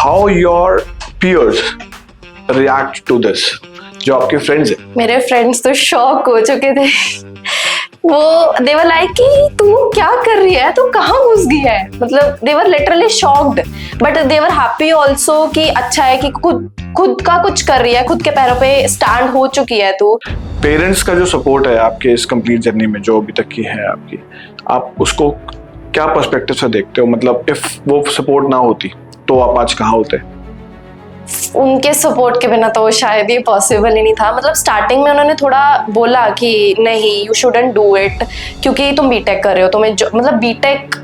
how your peers react to this? जो आपके friends हैं, मेरे फ्रेंड्स तो शॉक हो चुके थे। वो दे वर लाइक कि तू क्या कर रही है, तू कहाँ घुस गई है, मतलब they were literally shocked, but they were happy also कि अच्छा है कि खुद का कुछ कर रही है, खुद के पैरों पे स्टैंड हो चुकी है तू। पेरेंट्स का जो सपोर्ट है आपके इस कंप्लीट जर्नी में जो अभी तक की है आपकी, आप उसको क्या पर्सपेक्टिव से देखते हो? मतलब इफ वो सपोर्ट ना होती तो आप आज कहाँ होते? उनके सपोर्ट के बिना तो शायद ये पॉसिबल ही नहीं था। मतलब स्टार्टिंग में उन्होंने थोड़ा बोला कि नहीं यू शुडंट डू इट, क्योंकि तुम बीटेक कर रहे हो, तुम्हें मतलब बीटेक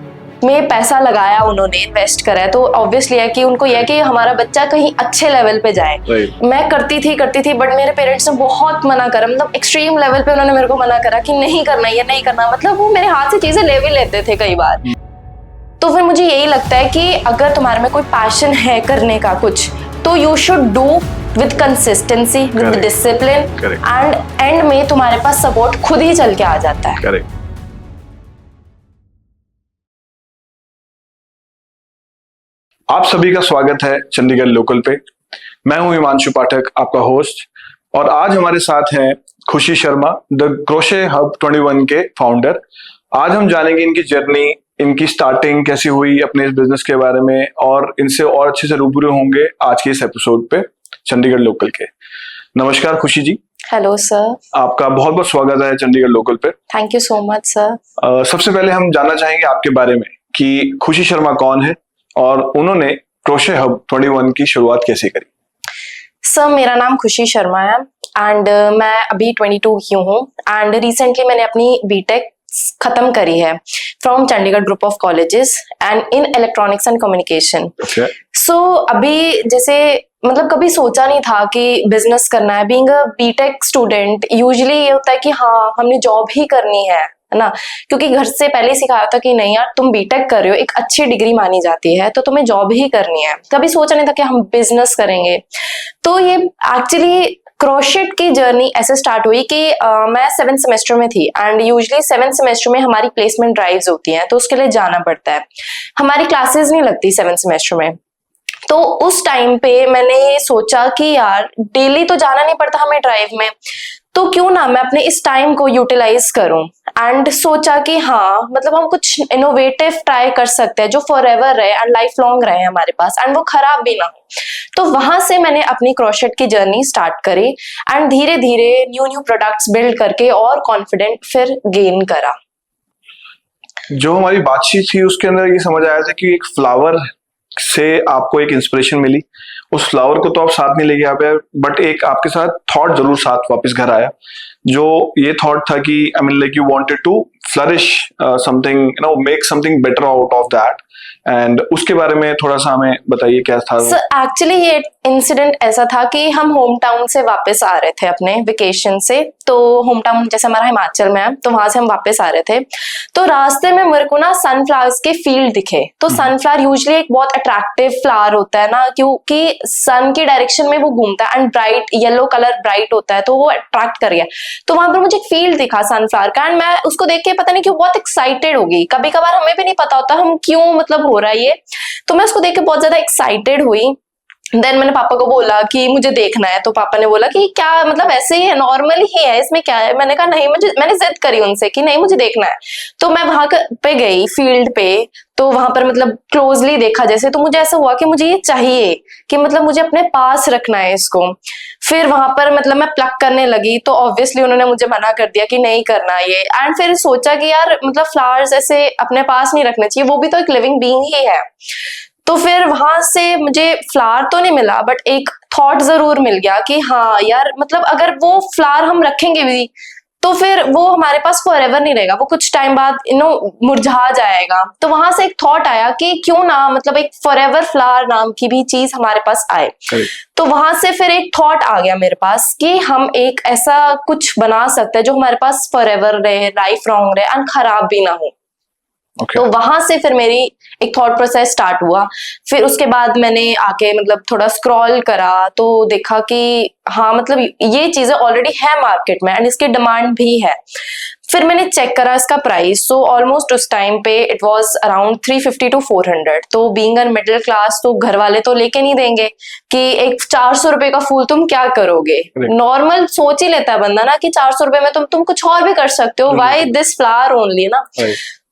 में पैसा लगाया उन्होंने, इन्वेस्ट करा है, तो ऑब्वियसली है कि उनको यह है कि हमारा बच्चा कहीं अच्छे लेवल पे जाए। मैं करती थी बट मेरे पेरेंट्स ने बहुत मना करा, मतलब एक्सट्रीम लेवल पे उन्होंने मेरे को मना करा कि नहीं करना, ये नहीं करना। मतलब वो मेरे हाथ से चीजें ले भी लेते थे कई बार। तो फिर मुझे यही लगता है कि अगर तुम्हारे में कोई पैशन है करने का कुछ, तो you should do with consistency, with discipline, and and में तुम्हारे पास सपोर्ट खुद ही चल के आ जाता है। करेक्ट। आप सभी का स्वागत है चंडीगढ़ लोकल पे। मैं हूं हिमांशु पाठक, आपका होस्ट, और आज हमारे साथ हैं खुशी शर्मा, द क्रोशे हब 21 के फाउंडर। आज हम जानेंगे इनकी जर्नी, इनकी स्टार्टिंग कैसी हुई अपने इस बिजनेस के बारे में, और इनसे और अच्छे से रूबरू होंगे आज के इस एपिसोड पे चंडीगढ़ लोकल के। नमस्कार खुशी जी। Hello sir. आपका बहुत बहुत स्वागत है चंडीगढ़ लोकल पे। Thank you so much sir. सबसे पहले हम जानना चाहेंगे आपके बारे में कि खुशी शर्मा कौन है और उन्होंने क्रोशे हब 21 की शुरुआत कैसे करी? सर मेरा नाम खुशी शर्मा है एंड मैं अभी 22 की हूँ एंड रिसेंटली मैंने अपनी बीटेक खत्म करी है from Chandigarh group of colleges and in electronics and communication. So अभी जैसे मतलब कभी सोचा नहीं था कि बिजनेस करना है। Being a BTech student usually ये होता है कि हाँ हमने जॉब ही करनी है ना, क्योंकि घर से पहले सिखाया था कि नहीं यार तुम बीटेक कर रहे हो, एक अच्छी डिग्री मानी जाती है, तो तुम्हें जॉब ही करनी है। कभी सोचा नहीं था कि हम बिजनेस करेंगे। तो ये एक्चुअली क्रोशेट की जर्नी ऐसे स्टार्ट हुई कि मैं 7th सेमेस्टर में थी एंड यूजुअली 7th सेमेस्टर में हमारी प्लेसमेंट ड्राइव्स होती हैं, तो उसके लिए जाना पड़ता है। हमारी क्लासेस नहीं लगती 7th सेमेस्टर में। तो उस टाइम पे मैंने सोचा कि यार डेली तो जाना नहीं पड़ता हमें ड्राइव में, तो क्यों ना मैं अपने इस टाइम को यूटिलाइज करूं। एंड सोचा कि हाँ मतलब हम कुछ इनोवेटिव ट्राई कर सकते हैं जो फॉर एवर रहे एंड लाइफ लॉन्ग रहे हमारे पास एंड वो खराब भी ना हो। तो वहां से मैंने अपनी क्रोशेट की जर्नी स्टार्ट करी एंड धीरे धीरे न्यू प्रोडक्ट्स बिल्ड करके और कॉन्फिडेंट फिर गेन करा। जो हमारी बातचीत थी उसके अंदर ये समझ आया था कि एक फ्लावर से आपको एक इंस्पिरेशन मिली। उस फ्लावर को तो आप साथ नहीं लेके आ पाए, बट एक आपके साथ थॉट जरूर साथ वापस घर आया, जो ये थॉट था कि I mean like you wanted to flourish something, you know, make something better out of that. And उसके बारे में थोड़ा सा हमें बताइए क्या था। एक्चुअली ये इंसिडेंट ऐसा था कि हम होम टाउन से वापस आ रहे थे अपने वेकेशन से। तो होम टाउन जैसे हमारा हिमाचल में है, तो वहां से हम वापस आ रहे थे। तो रास्ते में मेरे को ना सनफ्लावर्स के फील्ड दिखे। तो सनफ्लावर यूजुअली एक बहुत अट्रैक्टिव फ्लावर होता है ना, क्योंकि सन की डायरेक्शन में वो घूमता है and bright yellow colour bright होता है, तो वो अट्रैक्ट कर गया। तो वहां पर मुझे एक फील्ड दिखा सनफ्लावर का एंड मैं उसको देख के पता नहीं क्यों बहुत एक्साइटेड हो गई। कभी कभार हमें भी नहीं पता होता हम क्यों मतलब हो रहा है ये। तो मैं उसको देख के बहुत ज्यादा एक्साइटेड हुई। देन मैंने पापा को बोला कि मुझे देखना है। तो पापा ने बोला कि क्या मतलब ऐसे ही है, नॉर्मल ही है, इसमें क्या है। मैंने कहा नहीं, मैंने जिद करी उनसे कि नहीं मुझे देखना है। तो मैं वहां पे गई फील्ड पे, तो वहां पर मतलब क्लोजली देखा जैसे, तो मुझे ऐसा हुआ कि मुझे ये चाहिए, कि मतलब मुझे अपने पास रखना है इसको। फिर वहां पर मतलब मैं प्लक करने लगी, तो ऑब्वियसली उन्होंने मुझे मना कर दिया कि नहीं करना ये। एंड फिर सोचा कि यार मतलब फ्लावर्स ऐसे अपने पास नहीं रखने चाहिए, वो भी तो एक लिविंग बीइंग ही है। तो फिर वहां से मुझे फ्लावर तो नहीं मिला, बट एक थॉट जरूर मिल गया कि हाँ यार मतलब अगर वो फ्लावर हम रखेंगे भी तो फिर वो हमारे पास फॉर एवर नहीं रहेगा, वो कुछ टाइम बाद मुरझा जाएगा। तो वहां से एक थॉट आया कि क्यों ना मतलब एक फॉर एवर फ्लावर नाम की भी चीज हमारे पास आए। तो वहां से फिर एक थॉट आ गया मेरे पास कि हम एक ऐसा कुछ बना सकते हैं जो हमारे पास फॉर एवर रहे, लाइफ लॉन्ग रहे एंड खराब भी ना हो। तो वहां से फिर मेरी एक थॉट प्रोसेस स्टार्ट हुआ। फिर उसके बाद मैंने आके मतलब थोड़ा स्क्रॉल करा, तो देखा कि हाँ मतलब ये चीजें ऑलरेडी है मार्केट में एंड इसकी डिमांड भी है। फिर मैंने चेक करा इसका प्राइस, तो ऑलमोस्ट उस टाइम पे इट वाज अराउंड 350 to 400। तो बीइंग अ मिडिल क्लास तो घर वाले तो लेके नहीं देंगे कि एक 400 रुपए का फूल तुम क्या करोगे। नॉर्मल सोच ही लेता है बंदा ना कि 400 रुपए में तुम कुछ और भी कर सकते हो, वाई दिस फ्लावर ओनली ना।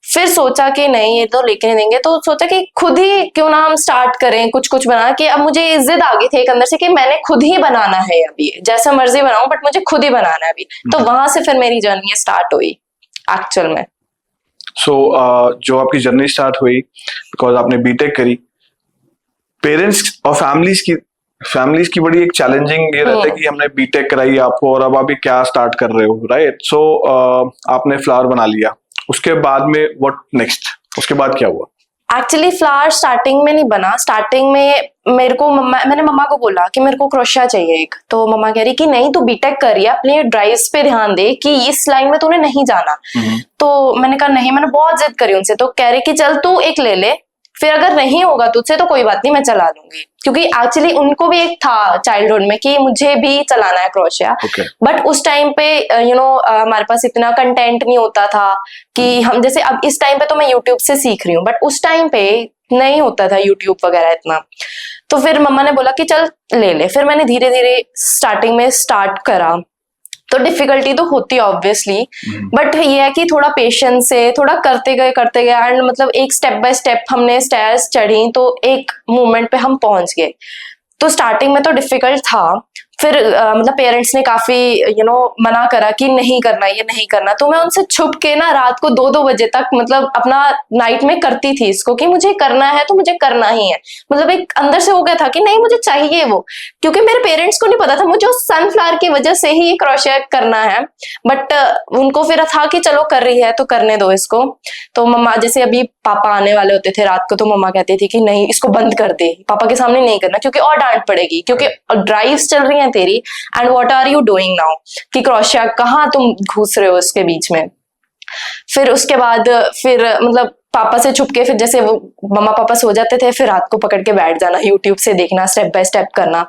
फिर सोचा कि नहीं ये तो लेके नहीं देंगे, तो सोचा कि खुद ही क्यों ना हम स्टार्ट करें कुछ कुछ बना के। अब मुझे जिद आ गई थी एक अंदर से कि मैंने खुद ही बनाना है, अभी जैसा मर्जी बनाऊं बट मुझे खुद ही बनाना है अभी। तो वहां से फिर मेरी जर्नी स्टार्ट हुई एक्चुअल में। सो जो आपकी जर्नी स्टार्ट हुई बिकॉज आपने बीटेक करी, पेरेंट्स और फैमिलीज की बड़ी एक चैलेंजिंग ये रहता है कि हमने बीटेक कराई आपको और अब आप क्या स्टार्ट कर रहे हो, राइट। सो आपने फ्लावर बना लिया, उसके बाद में व्हाट नेक्स्ट, उसके बाद क्या हुआ? एक्चुअली फ्लावर स्टार्टिंग में नहीं बना। स्टार्टिंग में मेरे को मैंने मम्मा को बोला कि मेरे को क्रोशिया चाहिए एक, तो मम्मा कह रही कि नहीं तू बीटेक कर रही है, अपने ड्राइव्स पे ध्यान दे कि इस लाइन में तूने नहीं जाना। तो मैंने कहा नहीं, मैंने बहुत जिद करी उनसे। तो कह रही कि चल तू एक ले ले, फिर अगर नहीं होगा तुझसे तो कोई बात नहीं मैं चला लूंगी, क्योंकि एक्चुअली उनको भी एक था चाइल्डहुड में कि मुझे भी चलाना है क्रोशिया। बट उस टाइम पे हमारे पास इतना कंटेंट नहीं होता था कि हम जैसे अब इस टाइम पे तो मैं यूट्यूब से सीख रही हूँ, बट उस टाइम पे नहीं होता था यूट्यूब वगैरह इतना। तो फिर मम्मा ने बोला कि चल ले ले। फिर मैंने धीरे धीरे स्टार्टिंग में स्टार्ट करा, तो डिफिकल्टी तो होती है ऑब्वियसली, बट ये है कि थोड़ा पेशेंस से थोड़ा करते गए एंड मतलब एक स्टेप बाय स्टेप हमने स्टेयर्स चढ़ी तो एक मोमेंट पे हम पहुंच गए। तो स्टार्टिंग में तो डिफिकल्ट था। फिर मतलब पेरेंट्स ने काफी मना करा कि नहीं करना, ये नहीं करना। तो मैं उनसे छुप के ना रात को 2-2 बजे तक मतलब अपना नाइट में करती थी इसको कि मुझे करना है तो मुझे करना ही है। मतलब एक अंदर से हो गया था कि नहीं मुझे चाहिए वो, क्योंकि मेरे पेरेंट्स को नहीं पता था मुझे उस सनफ्लावर की वजह से ही ये क्रोशिया करना है। बट उनको फिर था कि चलो कर रही है तो करने दो इसको। तो मम्मा जैसे अभी पापा आने वाले होते थे रात को, तो मम्मा कहती थी कि नहीं इसको बंद कर दे, पापा के सामने नहीं करना क्योंकि और डांट पड़ेगी, क्योंकि ड्राइव्स चल रही हैं तेरी and what are you doing now, कि क्रोशिया कहाँ तुम घुस रहे हो उसके बीच में। फिर उसके बाद फिर मतलब पापा से छुप के फिर जैसे वो मम्मा पापा सो जाते थे फिर रात को पकड़ के बैठ जाना, यूट्यूब से देखना, स्टेप बाय स्टेप करना।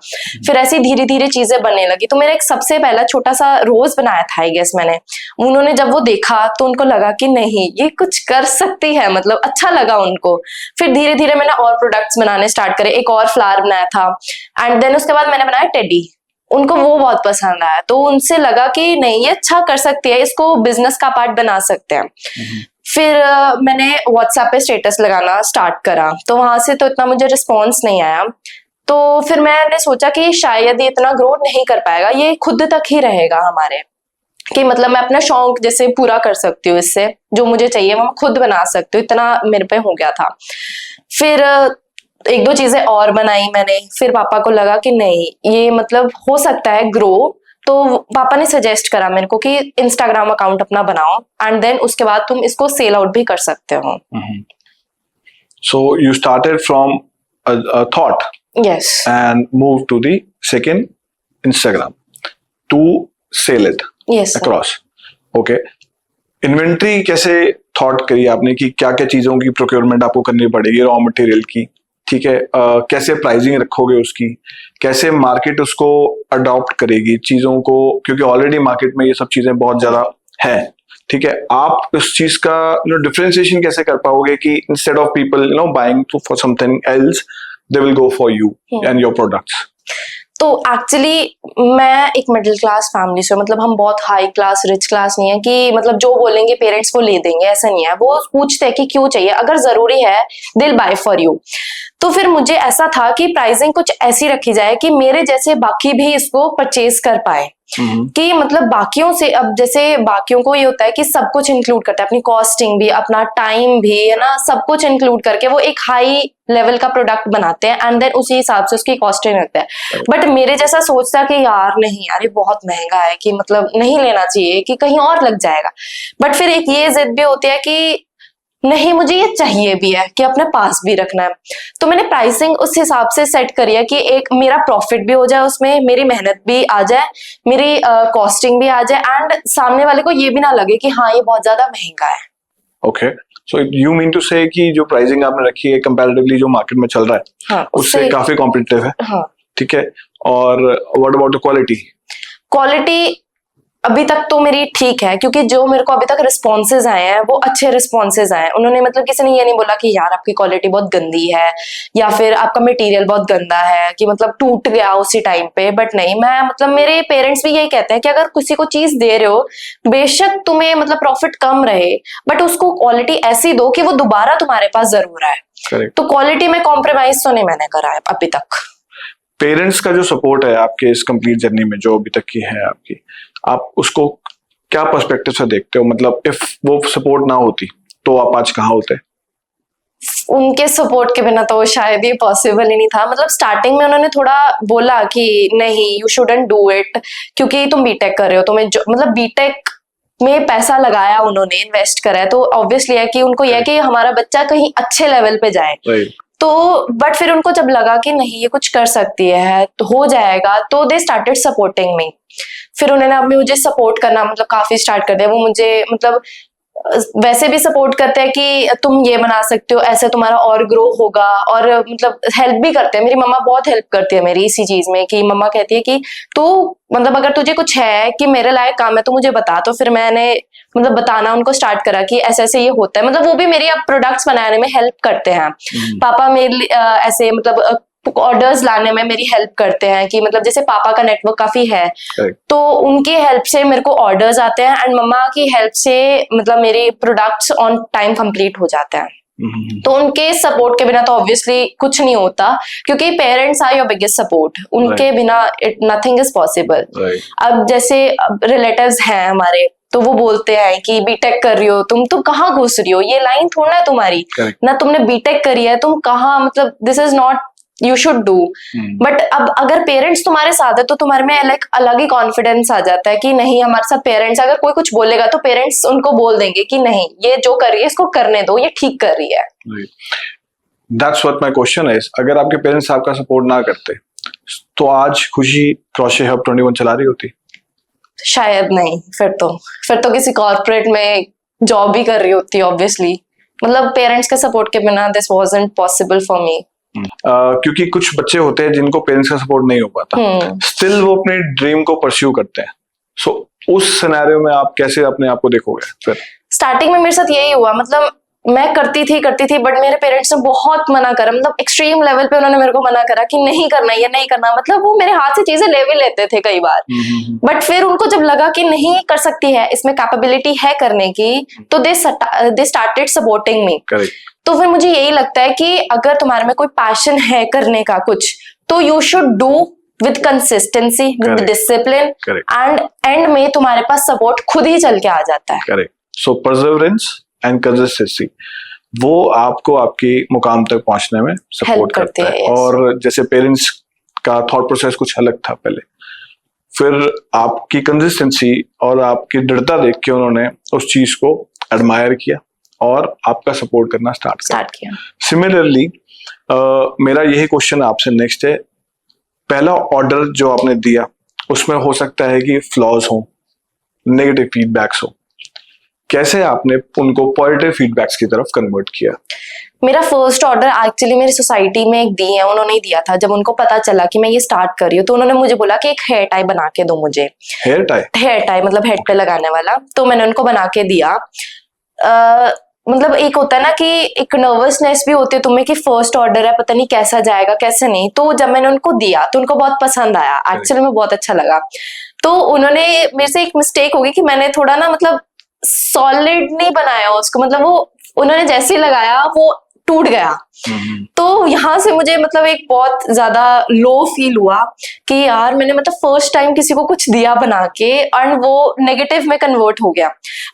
फिर ऐसी धीरे धीरे चीजें बनने लगी। तो मेरा एक सबसे पहला छोटा सा रोज बनाया था आई गेस मैंने। उन्होंने जब वो देखा तो उनको लगा कि नहीं ये कुछ कर सकती है, मतलब अच्छा लगा उनको। फिर धीरे धीरे मैंने और प्रोडक्ट्स बनाने स्टार्ट करे, एक और फ्लावर बनाया था एंड देन उसके बाद मैंने बनाया टेडी। उनको वो बहुत पसंद आया, तो उनसे लगा कि नहीं ये अच्छा कर सकती है, इसको बिजनेस का पार्ट बना सकते हैं। फिर मैंने व्हाट्सएप पे स्टेटस लगाना स्टार्ट करा, तो वहां से तो इतना मुझे रिस्पॉन्स नहीं आया। तो फिर मैंने सोचा कि शायद ये इतना ग्रो नहीं कर पाएगा, ये खुद तक ही रहेगा हमारे, कि मतलब मैं अपना शौक जैसे पूरा कर सकती हूँ, इससे जो मुझे चाहिए वो मैं खुद बना सकती हूँ, इतना मेरे पे हो गया था। फिर 1-2 चीजें और बनाई मैंने। फिर पापा को लगा कि नहीं ये मतलब हो सकता है ग्रो, तो पापा ने सजेस्ट करा मेरे को कि इंस्टाग्राम अकाउंट अपना बनाओ एंड देन उसके बाद तुम इसको सेल आउट भी कर सकते हो। So you started from a thought, yes, and moved to the second Instagram to sell it yes across. Okay. Inventory कैसे थॉट करी आपने कि क्या क्या चीजों की प्रोक्योरमेंट आपको करनी पड़ेगी, रॉ मटेरियल की, ठीक है, कैसे प्राइसिंग रखोगे उसकी, कैसे मार्केट उसको अडॉप्ट करेगी चीजों को, क्योंकि ऑलरेडी मार्केट में ये सब चीजें बहुत ज्यादा है, ठीक है। आप उस चीज का डिफरेंशिएशन कैसे कर पाओगे कि instead of people buying for something else they will go for you and your products? तो एक्चुअली मैं एक मिडिल क्लास फैमिली से, मतलब हम बहुत हाई क्लास रिच क्लास नहीं है कि मतलब जो बोलेंगे पेरेंट्स वो ले देंगे, ऐसा नहीं है। वो पूछते हैं कि क्यों चाहिए, अगर जरूरी है दिल बाय फॉर यू। तो फिर मुझे ऐसा था कि प्राइसिंग कुछ ऐसी रखी जाए कि मेरे जैसे बाकी भी इसको परचेज कर पाए, कि मतलब बाकियों से, अब जैसे बाकियों को ये होता है कि सब कुछ इंक्लूड करता है, अपनी कॉस्टिंग भी, अपना टाइम भी, है ना, सब कुछ इंक्लूड करके वो एक हाई लेवल का प्रोडक्ट बनाते हैं एंड देन उसी हिसाब से उसकी कॉस्टिंग रखते हैं। बट मेरे जैसा सोचता कि यार नहीं यार ये बहुत महंगा है, कि मतलब नहीं लेना चाहिए, कि कहीं और लग जाएगा। बट फिर एक ये जिद भी होती है कि नहीं मुझे ये चाहिए भी है, कि अपने पास भी रखना है। तो मैंने प्राइसिंग उस हिसाब से सेट करी है कि एक मेरा प्रॉफिट भी हो जाए उसमें, मेरी मेहनत भी आ जाए, मेरी कॉस्टिंग भी आ जाए एंड सामने वाले को ये भी ना लगे कि हाँ ये बहुत ज्यादा महंगा है। Okay, so you mean to say कि जो प्राइसिंग आपने रखी है कंपैरेटिवली जो मार्केट में चल रहा है, हाँ, उससे काफी कॉम्पिटिटिव है, हाँ, ठीक है। और what about the quality? Quality अभी तक तो मेरी ठीक है, क्योंकि जो मेरे को अभी तक रिस्पॉन्सेज आए हैं वो अच्छे रिस्पॉन्सेज आए हैं। उन्होंने मतलब किसी ने ये नहीं बोला कि यार आपकी क्वालिटी बहुत गंदी है या फिर आपका मटेरियल बहुत गंदा है कि मतलब टूट गया उसी टाइम पे। बट नहीं, मैं मतलब मेरे पेरेंट्स भी यही कहते हैं कि अगर किसी को चीज दे रहे हो, बेशक तुम्हें मतलब प्रॉफिट कम रहे बट उसको क्वालिटी ऐसी दो कि वो दोबारा तुम्हारे पास जरूर आए। करेक्ट। तो क्वालिटी में कॉम्प्रोमाइज तो नहीं मैंने करा है अभी तक। पेरेंट्स का जो सपोर्ट है आपके इस कंप्लीट जर्नी में जो अभी तक की है आपकी, आप उसको क्या पर्सपेक्टिव से देखते हो? मतलब इफ वो सपोर्ट ना होती तो आप आज कहाँ होते? उनके सपोर्ट के बिना तो शायद ये पॉसिबल ही नहीं था। मतलब स्टार्टिंग में उन्होंने थोड़ा बोला कि नहीं यू शुडंट डू इट, क्योंकि तुम बीटेक कर रहे हो, तुम्हें मतलब बीटेक में पैसा लगाया उन्होंने, इन्वेस्ट करा है, तो ऑब्वियसली है कि उनको यह है कि हमारा बच्चा कहीं अच्छे लेवल पे जाए। तो बट फिर उनको जब लगा कि नहीं ये कुछ कर सकती है तो हो जाएगा, तो दे स्टार्टेड सपोर्टिंग मी। फिर उन्होंने अब मुझे सपोर्ट करना मतलब काफी स्टार्ट कर दिया। वो मुझे मतलब वैसे भी सपोर्ट करते हैं कि तुम ये बना सकते हो, ऐसे तुम्हारा और ग्रो होगा, और मतलब हेल्प भी करते हैं। मेरी मम्मा बहुत हेल्प करती है मेरी इसी चीज में, कि मम्मा कहती है कि तू मतलब अगर तुझे कुछ है कि मेरे लायक काम है तो मुझे बता। तो फिर मैंने मतलब बताना उनको स्टार्ट करा कि ऐसे ऐसे ये होता है। मतलब वो भी मेरी अब प्रोडक्ट्स बनाने में हेल्प करते हैं। पापा मेरे ऐसे मतलब ऑर्डर्स लाने में मेरी हेल्प करते हैं, कि मतलब जैसे पापा का नेटवर्क काफी है तो उनकी हेल्प से मेरे को ऑर्डर्स आते हैं, एंड मम्मा की हेल्प से मतलब मेरे प्रोडक्ट्स ऑन टाइम कंप्लीट हो जाते हैं। तो उनके सपोर्ट के बिना तो ऑब्वियसली कुछ नहीं होता, क्योंकि parents are your biggest support. उनके बिना नथिंग इज पॉसिबल। अब जैसे रिलेटिव्स हैं हमारे, तो वो बोलते हैं कि बीटेक कर रही हो तुम कहाँ घुस रही हो, ये लाइन थोड़ा है तुम्हारी ना, तुमने बीटेक करी है, तुम कहाँ मतलब this is not you should do. But अब अगर पेरेंट्स तुम्हारे साथ है तो तुम्हारे में लाइक अलग ही कॉन्फिडेंस आ जाता है कि नहीं हमारे साथ पेरेंट्स, अगर कोई कुछ बोलेगा तो पेरेंट्स उनको बोल देंगे कि नहीं ये जो कर रही है इसको करने दो, ये ठीक कर रही है। That's what my question is. अगर आपके पेरेंट्स आपका सपोर्ट ना करते तो आज खुशी क्रोशे हब 21 चला रही होती? शायद नहीं, फिर तो किसी कॉर्पोरेट में जॉब ही कर रही होती ऑब्वियसली। मतलब पेरेंट्स के सपोर्ट के बिना this wasn't possible for me. क्योंकि कुछ बच्चे होते हैं जिनको पेरेंट्स का सपोर्ट नहीं हो पाता, स्टिल वो अपने ड्रीम को परस्यू करते हैं। सो उस सिनेरियो में आप कैसे अपने आप को देखोगे? फिर स्टार्टिंग में मेरे साथ यही हुआ। मतलब मैं करती थी बट मेरे पेरेंट्स ने बहुत मना करा, मतलब एक्सट्रीम लेवल पे उन्होंने मेरे को मना करा कि नहीं करना, ये नहीं करना। मतलब वो मेरे हाथ से चीजें ले भी लेते थे कई बार। बट फिर उनको जब लगा कि नहीं कर सकती है, इसमें कैपेबिलिटी है करने की, तो दे स्टार्टेड सपोर्टिंग मी। तो फिर मुझे यही लगता है कि अगर तुम्हारे में कोई पैशन है करने का कुछ, तो you should do with consistency, with discipline, and and में तुम्हारे पास सपोर्ट खुद ही चल के आ जाता है। Correct. So Perseverance and consistency वो आपको आपकी मुकाम तक पहुंचने में सपोर्ट करते हैं। और जैसे पेरेंट्स का थॉट प्रोसेस कुछ अलग था पहले, फिर आपकी कंसिस्टेंसी और आपकी दृढ़ता देख के उन्होंने उस चीज को एडमायर किया और आपका सपोर्ट करना स्टार्ट किया। सिमिलरली मेरा यही क्वेश्चन आपसे नेक्स्ट है। पहला ऑर्डर जो आपने दिया उसमें हो सकता है कि फ्लॉज हो, नेगेटिव फीडबैक्स हो, कैसे आपने उनको पॉजिटिव फीडबैक्स की तरफ कन्वर्ट किया? मेरा फर्स्ट ऑर्डर एक्चुअली मेरी सोसाइटी में एक दी है, उन्होंने ही दिया था। जब उनको पता चला कि मैं ये स्टार्ट कर रही हूँ तो उन्होंने मुझे बोला कि एक हेयर टाई बना के दो मुझे। हेयर टाई मतलब हेड पे लगाने वाला। तो मैंने उनको बना के दिया। मतलब एक होता है ना कि एक नर्वसनेस भी होती है तुम्हें कि फर्स्ट ऑर्डर है, पता नहीं कैसा जाएगा कैसे नहीं। तो जब मैंने उनको दिया तो उनको बहुत पसंद आया, एक्चुअली में बहुत अच्छा लगा। तो उन्होंने मेरे से एक मिस्टेक हो गई कि मैंने थोड़ा ना मतलब सॉलिड नहीं बनाया उसको, मतलब वो उन्होंने जैसे ही लगाया वो टूट गया। तो यहाँ से मुझे मतलब एक बहुत ज्यादा लो फील हुआ कि यार मैंने मतलब फर्स्ट टाइम किसी को कुछ दिया बना के एंड वो नेगेटिव में कन्वर्ट हो गया।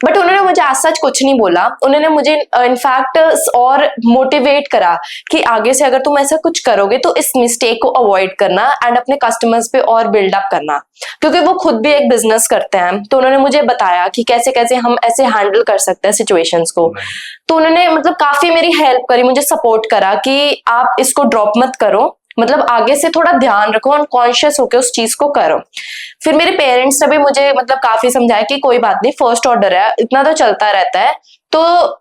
बट उन्होंने मुझे आज सच कुछ नहीं बोला, उन्होंने मुझे इनफैक्ट और मोटिवेट करा कि आगे से अगर तुम ऐसा कुछ करोगे तो इस मिस्टेक को अवॉइड करना एंड अपने कस्टमर्स पे और बिल्डअप करना, क्योंकि वो खुद भी एक बिजनेस करते हैं। तो उन्होंने मुझे बताया कि कैसे कैसे हम ऐसे हैंडल कर सकते हैं सिचुएशंस को। तो उन्होंने मतलब काफी मेरी हेल्प करी, मुझे सपोर्ट करा कि आप इसको ड्रॉप मत करो, मतलब आगे से थोड़ा ध्यान रखो और कॉन्शियस होकर उस चीज को करो। फिर मेरे पेरेंट्स ने भी मुझे मतलब काफी समझाया कि कोई बात नहीं, फर्स्ट ऑर्डर है, इतना तो चलता रहता है, तो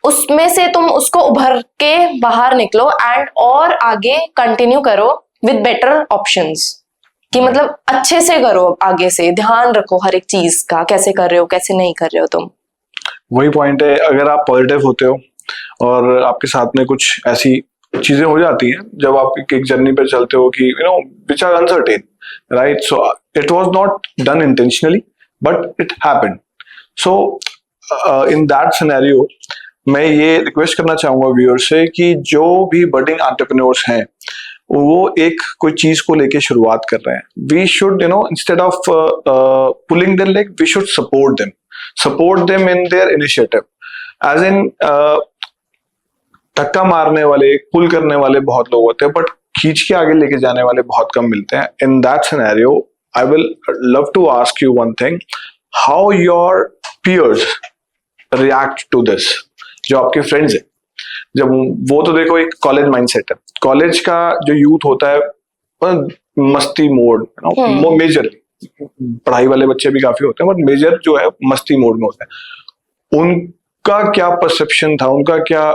उसमें से तुम उसको उभर के बाहर निकलो एंड और आगे कंटिन्यू करो विद बेटर ऑप्शंस। कि मतलब अच्छे से करो, आगे से ध्यान रखो हर एक चीज का, कैसे कर रहे हो कैसे नहीं कर रहे हो तुम। वही पॉइंट है, अगर आप पॉजिटिव होते हो और आपके साथ में कुछ ऐसी चीजें हो जाती हैं जब आप एक जर्नी पे चलते हो कि which are uncertain, right? So it was not done intentionally but it happened. So in that scenario मैं ये रिक्वेस्ट करना चाहूंगा व्यूअर से कि जो भी बडिंग एंटरप्रेन्योर्स हैं वो एक कोई चीज को लेके शुरुआत कर रहे हैं, we should instead of pulling their leg, we should support them in their initiative. As in धक्का मारने वाले, पुल करने वाले बहुत लोग होते हैं, बट खींच के आगे लेके जाने वाले बहुत कम मिलते हैं। In that scenario I will love to ask you one thing, how your peers react to this? जो आपके फ्रेंड्स हैं, जब वो तो देखो एक कॉलेज माइंडसेट है, कॉलेज का जो यूथ होता है मस्ती मोड, मेजरली पढ़ाई वाले बच्चे भी काफी होते हैं बट मेजर जो है मस्ती मोड में होता है। उनका क्या परसेप्शन था, उनका क्या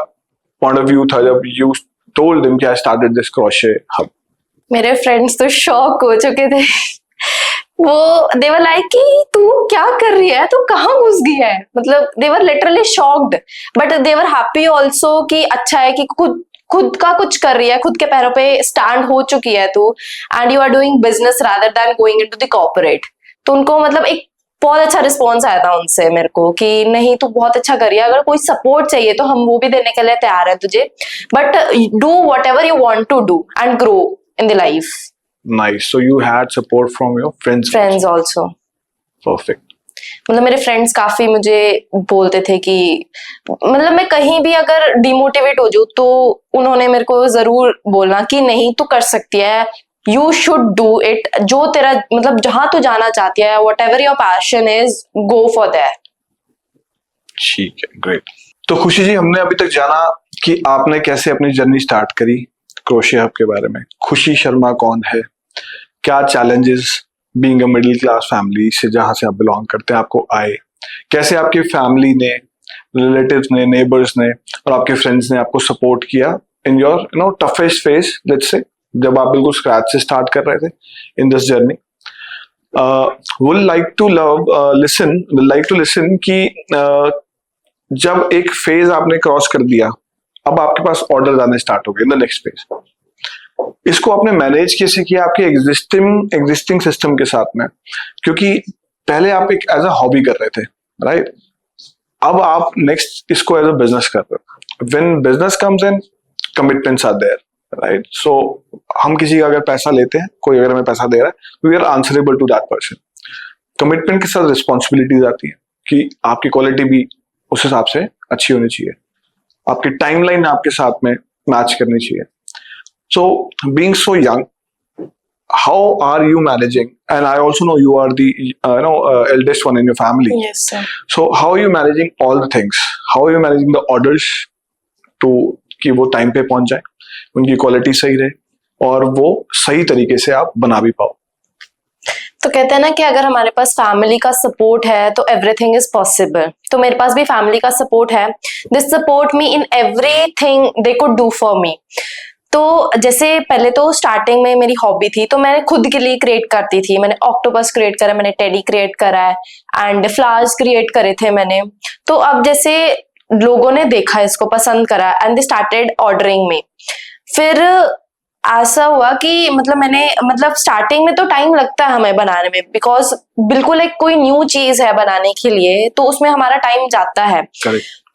पॉइंट ऑफ व्यू था जब यू टोल्ड देम कि I started this crochet hub? मेरे फ्रेंड्स तो शॉक हो चुके थे। वो दे वर लाइक कि तू क्या कर रही है, तू कहाँ घुस गया है, मतलब they were literally shocked, but they were happy also कि अच्छा है कि खुद का कुछ कर रही है, खुद के पैरों पे स्टैंड हो चुकी है तू, and you are doing business rather than going into the corporate. तो उनको मतलब एक बहुत अच्छा रिस्पॉन्स आया था उनसे मेरे को कि नहीं तू बहुत अच्छा कर रही है, अगर कोई सपोर्ट चाहिए तो हम वो भी देने के लिए तैयार है तुझे, but do whatever you want to do and grow in the life. Nice. So you had support from your friends also. Perfect. मतलब मेरे फ्रेंड्स काफी मुझे बोलते थे कि मतलब मैं कहीं भी अगर डिमोटिवेट हो जाऊं तो उन्होंने मेरे को जरूर बोलना कि नहीं तू कर सकती है, यू शुड डू इट, जो तेरा मतलब जहां तू जाना चाहती है, what ever your passion is, go for that. ठीक है, ग्रेट। तो खुशी जी, हमने अभी तक जाना कि आपने कैसे अपनी जर्नी स्टार्ट करी क्रोशे हब के बारे में। खुशी शर्मा कौन है, क्या challenges being a middle class family से जहां से आप बिलोंग करते हैं आपको आए, कैसे आपकी फैमिली ने, रिलेटिव्स ने, नेबर्स ने और आपके फ्रेंड्स ने आपको सपोर्ट किया in your toughest phase, let's say जब आप बिल्कुल स्क्रैच से स्टार्ट कर रहे थे in this journey. Will like to listen कि जब एक फेज आपने क्रॉस कर दिया, अब आपके पास ऑर्डर आने स्टार्ट हो गए इन द नेक्स्ट फेज, इसको आपने मैनेज कैसे किया आपके एग्जिस्टिंग सिस्टम के साथ में? क्योंकि पहले आप एक एज अ हॉबी कर रहे थे, राइट? अब आप नेक्स्ट इसको एज अ बिजनेस कर रहे हो। When business comes in, commitments are there, right? So हम किसी का अगर पैसा लेते हैं, कोई अगर हमें पैसा दे रहा है, we are answerable to that person. Commitment के साथ रिस्पॉन्सिबिलिटीज आती है कि आपकी क्वालिटी भी उस हिसाब से अच्छी होनी चाहिए, आपकी टाइमलाइन आपके साथ में मैच करनी चाहिए। So, being so young, how are you managing? And I also know you are the eldest one in your family. Yes, sir. So, how are you managing all the things? How are you managing the orders to कि वो time पे पहुंच जाए, उनकी quality सही रहे और वो सही तरीके से आप बना भी पाओ? तो कहते हैं ना कि अगर हमारे पास फैमिली का सपोर्ट है तो एवरीथिंग इज पॉसिबल। तो मेरे पास भी फैमिली का सपोर्ट है, this support me in everything they could do for me. तो जैसे पहले तो स्टार्टिंग में मेरी हॉबी थी तो मैंने खुद के लिए क्रिएट करती थी, मैंने ऑक्टोपस क्रिएट करा, मैंने टेडी क्रिएट करा है एंड फ्लावर्स क्रिएट करे थे मैंने। तो अब जैसे लोगों ने देखा, इसको पसंद करा एंड दे स्टार्टेड ऑर्डरिंग में। फिर ऐसा हुआ कि मतलब स्टार्टिंग में तो टाइम लगता है हमें बनाने में, बिकॉज बिल्कुल एक कोई न्यू चीज है बनाने के लिए, तो उसमें हमारा टाइम जाता है।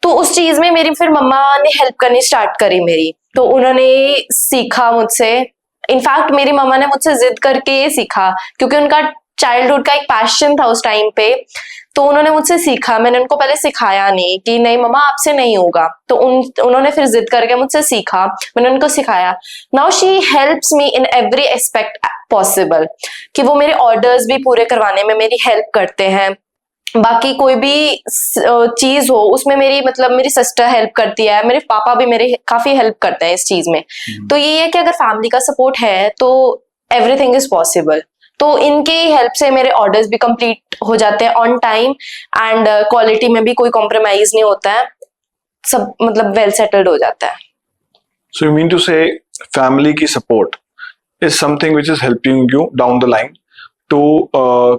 तो उस चीज में मेरी फिर मम्मा ने हेल्प करनी स्टार्ट करी मेरी, तो उन्होंने सीखा मुझसे। इनफैक्ट मेरी मम्मा ने मुझसे जिद करके ये सीखा, क्योंकि उनका चाइल्डहुड का एक पैशन था उस टाइम पे, तो उन्होंने मुझसे सीखा। मैंने उनको पहले सिखाया नहीं कि नहीं मम्मा आपसे नहीं होगा, तो उन्होंने फिर जिद करके मुझसे सीखा, मैंने उनको सिखाया। Now she helps me in every aspect possible, कि वो मेरे ऑर्डर्स भी पूरे करवाने में मेरी हेल्प करते हैं। बाकी कोई भी चीज हो उसमें मेरी सिस्टर हेल्प करती है, मेरे पापा भी मेरे काफी हेल्प करते हैं इस चीज में। तो ये है कि अगर फैमिली का सपोर्ट है तो एवरीथिंग इज पॉसिबल। तो इनके हेल्प से मेरे ऑर्डर्स भी कंप्लीट हो जाते हैं ऑन टाइम एंड क्वालिटी में भी कोई कॉम्प्रोमाइज नहीं होता है, सब मतलब वेल सेटल्ड हो जाता है। सो यू मीन टू से फैमिली की support is something which is helping you down the line to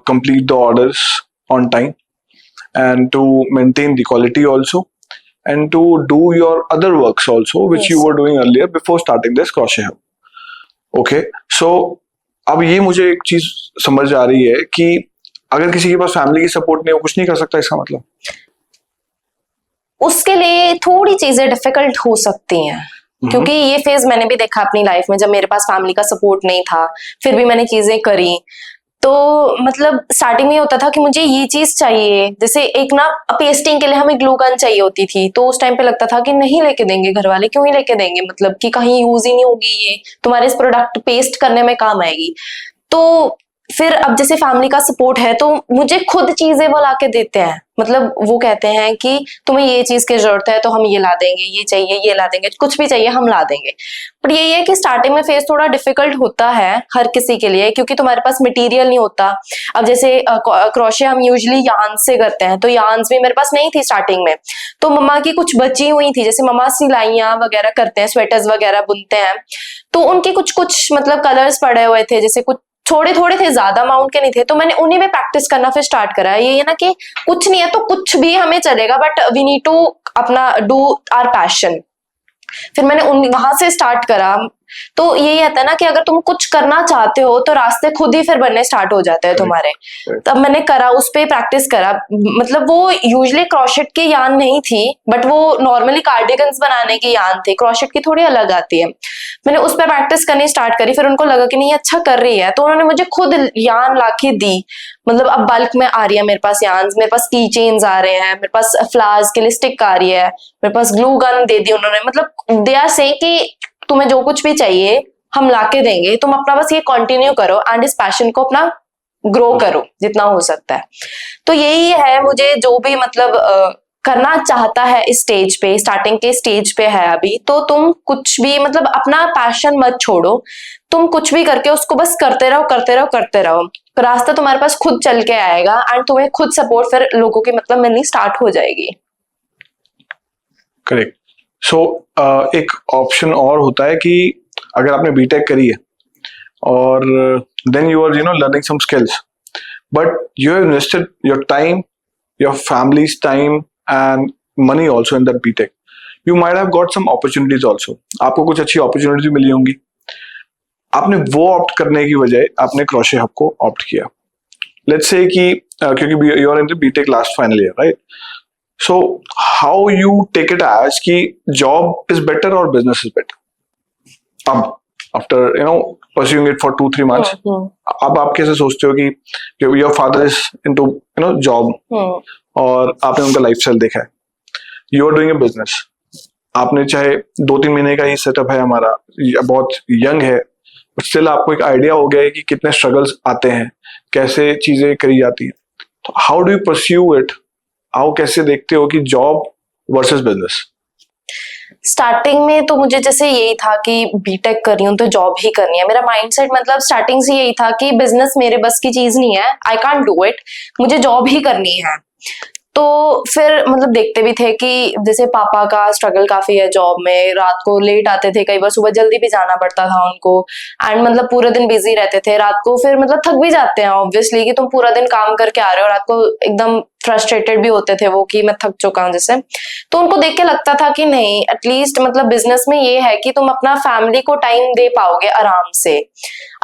complete the orders on time and to maintain the quality also, and to do your other works also which you Yes. were doing earlier before starting this crochet hub. Okay, so अब ये मुझे एक चीज समझ आ रही है कि अगर किसी के पास फैमिली की सपोर्ट नहीं हो, कुछ नहीं कर सकता, इसका मतलब? उसके लिए थोड़ी चीजें डिफिकल्ट हो सकती हैं, क्योंकि ये फेज मैंने भी देखा अपनी लाइफ में, जब मेरे पास फैमिली का सपोर्ट नहीं था फिर भी मैंने चीजें करी। तो मतलब स्टार्टिंग में होता था कि मुझे ये चीज चाहिए, जैसे एक ना पेस्टिंग के लिए हमें ग्लू गन चाहिए होती थी, तो उस टाइम पे लगता था कि नहीं लेके देंगे घर वाले, क्यों ही लेके देंगे, मतलब कि कहीं यूज ही नहीं होगी, ये तुम्हारे इस प्रोडक्ट पेस्ट करने में काम आएगी। तो फिर अब जैसे फैमिली का सपोर्ट है तो मुझे खुद चीजें वो लाके देते हैं, मतलब वो कहते हैं कि तुम्हें ये चीज की जरूरत है तो हम ये ला देंगे, ये चाहिए ये ला देंगे, कुछ भी चाहिए हम ला देंगे। पर यही है कि स्टार्टिंग में फेज थोड़ा डिफिकल्ट होता है हर किसी के लिए, क्योंकि तुम्हारे पास मटेरियल नहीं होता। अब जैसे क्रोशे हम यूजुअली यार्न से करते हैं, तो यार्न्स भी मेरे पास नहीं थी स्टार्टिंग में, तो मम्मा की कुछ बची हुई थी, जैसे मम्मा सिलाइयां वगैरह करते हैं, स्वेटर्स वगैरह बुनते हैं, तो उनके कुछ कुछ मतलब कलर्स पड़े हुए थे, जैसे कुछ थोड़े थोड़े थे, ज्यादा अमाउंट के नहीं थे, तो मैंने उन्हीं में प्रैक्टिस करना फिर स्टार्ट करा। ये है ना कि कुछ नहीं है तो कुछ भी हमें चलेगा, बट वी नीड टू अपना डू आवर पैशन। फिर मैंने वहां से स्टार्ट करा। तो यही आता है ना कि अगर तुम कुछ करना चाहते हो तो रास्ते खुद ही फिर बनने स्टार्ट हो जाते हैं तुम्हारे। तब मैंने करा, उस पे प्रैक्टिस करा, मतलब वो यूजुअली क्रोशेट की यान नहीं थी, बट वो नॉर्मली कार्डिगन्स बनाने की यान थी, क्रोशेट की थोड़ी अलग आती है। मैंने उस पर प्रैक्टिस करनी स्टार्ट करी, फिर उनको लगा कि नहीं अच्छा कर रही है, तो उन्होंने मुझे खुद यान लाके दी। मतलब अब बल्क में आ रही है मेरे पास यान्स, मेरे पास की चेन्स आ रहे हैं, मेरे पास फ्लावर्स के लिए स्टिक आ रही है, मेरे पास ग्लू गन दे दी उन्होंने। मतलब दे आर सेइंग कि तुम्हें जो कुछ भी चाहिए हम लाके देंगे, तुम अपना बस ये कंटिन्यू करो एंड इस पैशन को अपना ग्रो करो जितना हो सकता है। तो यही है, मुझे जो भी मतलब करना चाहता है इस स्टेज पे, स्टार्टिंग के स्टेज पे है अभी, तो तुम कुछ भी मतलब अपना पैशन मत छोड़ो, तुम कुछ भी करके उसको बस करते रहो करते रहो करते रहो, रास्ता तुम्हारे पास खुद चल के आएगा एंड तुम्हें खुद सपोर्ट फिर लोगों की मतलब मिलनी स्टार्ट हो जाएगी। करेक्ट। सो एक ऑप्शन और होता है कि अगर आपने बीटेक करी है और then you are learning some skills, but you have invested your time, your families time and money also in that BTech, you might have got some opportunities also, आपको कुछ अच्छी अपॉर्चुनिटीज मिली होंगी, आपने वो ऑप्ट करने की बजाय आपने क्रोशे हब को ऑप्ट किया। लेट्स से कि क्योंकि you are in the BTech last final year, right? So how you take it as कि job is better or business is better? अब after pursuing it for 2-3 months, अब आप कैसे सोचते हो कि your father is into job और आपने उनका लाइफस्टाइल देखा है, you are doing a business, आपने चाहे 2-3 महीने का ही सेटअप है हमारा, बहुत यंग है, बट स्टिल आपको एक आइडिया हो गया है कि कितने स्ट्रगल्स आते हैं, कैसे चीजें करी जाती हैं। तो how do you pursue it? आओ कैसे देखते हो कि जॉब वर्सेस बिजनेस? स्टार्टिंग में तो मुझे जैसे यही था कि बीटेक कर रही हूँ तो जॉब ही करनी है, मेरा माइंडसेट मतलब स्टार्टिंग से यही था कि बिजनेस मेरे बस की चीज नहीं है, आई कांट डू इट, मुझे जॉब ही करनी है। तो फिर मतलब देखते भी थे कि जैसे पापा का स्ट्रगल काफी है जॉब में, रात को लेट आते थे, कई बार सुबह जल्दी भी जाना पड़ता था उनको, एंड मतलब पूरे दिन बिजी रहते थे, रात को फिर मतलब थक भी जाते हैं ऑब्वियसली कि तुम पूरा दिन काम करके आ रहे हो, रात को एकदम फ्रस्ट्रेटेड भी होते थे वो कि मैं थक चुका हूँ जैसे। तो उनको देख के लगता था कि नहीं, एटलीस्ट मतलब बिजनेस में ये है कि तुम अपना फैमिली को टाइम दे पाओगे आराम से।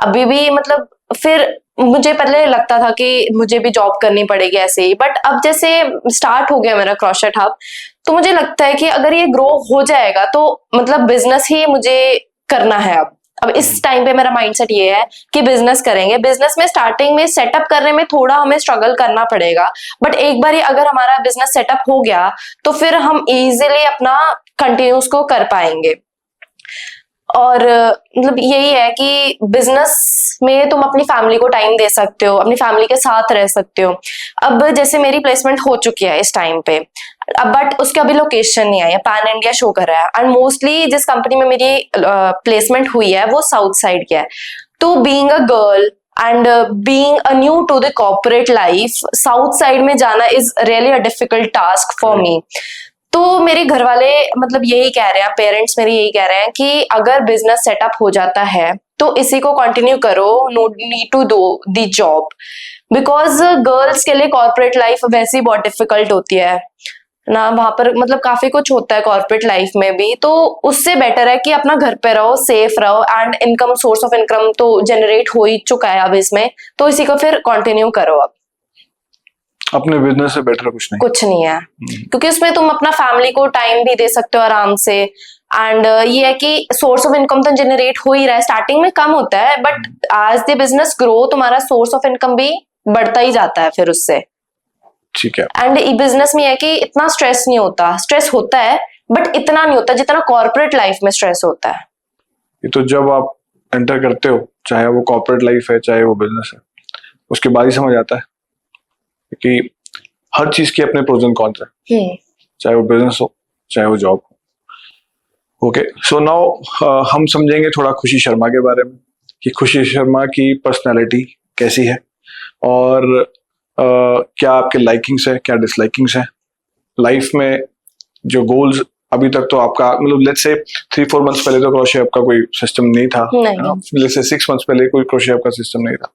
अभी भी मतलब फिर मुझे पहले लगता था कि मुझे भी जॉब करनी पड़ेगी ऐसे ही, बट अब जैसे स्टार्ट हो गया मेरा क्रोशेट हब, तो मुझे लगता है कि अगर ये ग्रो हो जाएगा तो मतलब बिजनेस ही मुझे करना है। अब इस टाइम पे मेरा माइंडसेट ये है कि बिजनेस करेंगे। बिजनेस में स्टार्टिंग में सेटअप करने में थोड़ा हमें स्ट्रगल करना पड़ेगा, बट एक बार ही अगर हमारा बिजनेस सेटअप हो गया तो फिर हम इजीली अपना कंटिन्यूस को कर पाएंगे। और मतलब यही है कि बिजनेस में तुम अपनी फैमिली को टाइम दे सकते हो, अपनी फैमिली के साथ रह सकते हो। अब जैसे मेरी प्लेसमेंट हो चुकी है इस टाइम पे, अब बट उसके अभी लोकेशन नहीं है, पैन इंडिया शो कर रहा है, एंड मोस्टली जिस कंपनी में मेरी प्लेसमेंट हुई है वो साउथ साइड की है। तो being a girl and being a new to the corporate life, south side में जाना is really a difficult task for me. तो मेरे घर वाले मतलब यही कह रहे हैं, पेरेंट्स मेरे यही कह रहे हैं कि अगर बिजनेस सेटअप हो जाता है तो इसी को कंटिन्यू करो, no need to do the job, because girls के लिए कॉर्पोरेट लाइफ वैसे ही बहुत डिफिकल्ट होती है ना, वहां पर मतलब काफी कुछ होता है कॉर्पोरेट लाइफ में भी, तो उससे बेटर है कि अपना घर पे रहो, सेफ रहो, and income, source of income तो जनरेट हो ही चुका है अब इसमें, तो इसी को फिर कंटिन्यू करो। अब अपने बिजनेस से बेटर कुछ नहीं। कुछ नहीं है, क्योंकि उसमें तुम अपना फैमिली को टाइम भी दे सकते हो आराम से, एंड ये है कि सोर्स ऑफ इनकम तो जनरेट हो ही रहा है, स्टार्टिंग में कम होता है but as the business grow तुम्हारा सोर्स ऑफ इनकम भी बढ़ता ही जाता है फिर उससे। ठीक है। एंड बिजनेस में है कि इतना स्ट्रेस नहीं होता, स्ट्रेस होता है बट इतना नहीं होता जितना कॉर्पोरेट लाइफ में स्ट्रेस होता है। ये तो जब आप एंटर करते हो, चाहे वो कॉर्पोरेट लाइफ है चाहे वो बिजनेस है, उसके बाद ही समझ आता है कि हर चीज के अपने प्रोज एंड कॉन्स है, चाहे वो बिजनेस हो चाहे वो जॉब हो। ओके, सो नाउ हम समझेंगे थोड़ा खुशी शर्मा के बारे में कि खुशी शर्मा की पर्सनालिटी कैसी है और क्या आपके लाइकिंग्स है, क्या डिसलाइकिंग्स है लाइफ में, जो गोल्स अभी तक तो आपका मतलब लेट्स से 3-4 मंथ्स पहले तो क्रोशे का कोई सिस्टम नहीं था, लेट्स से 6 मंथ्स पहले कोई क्रोशे का सिस्टम नहीं था,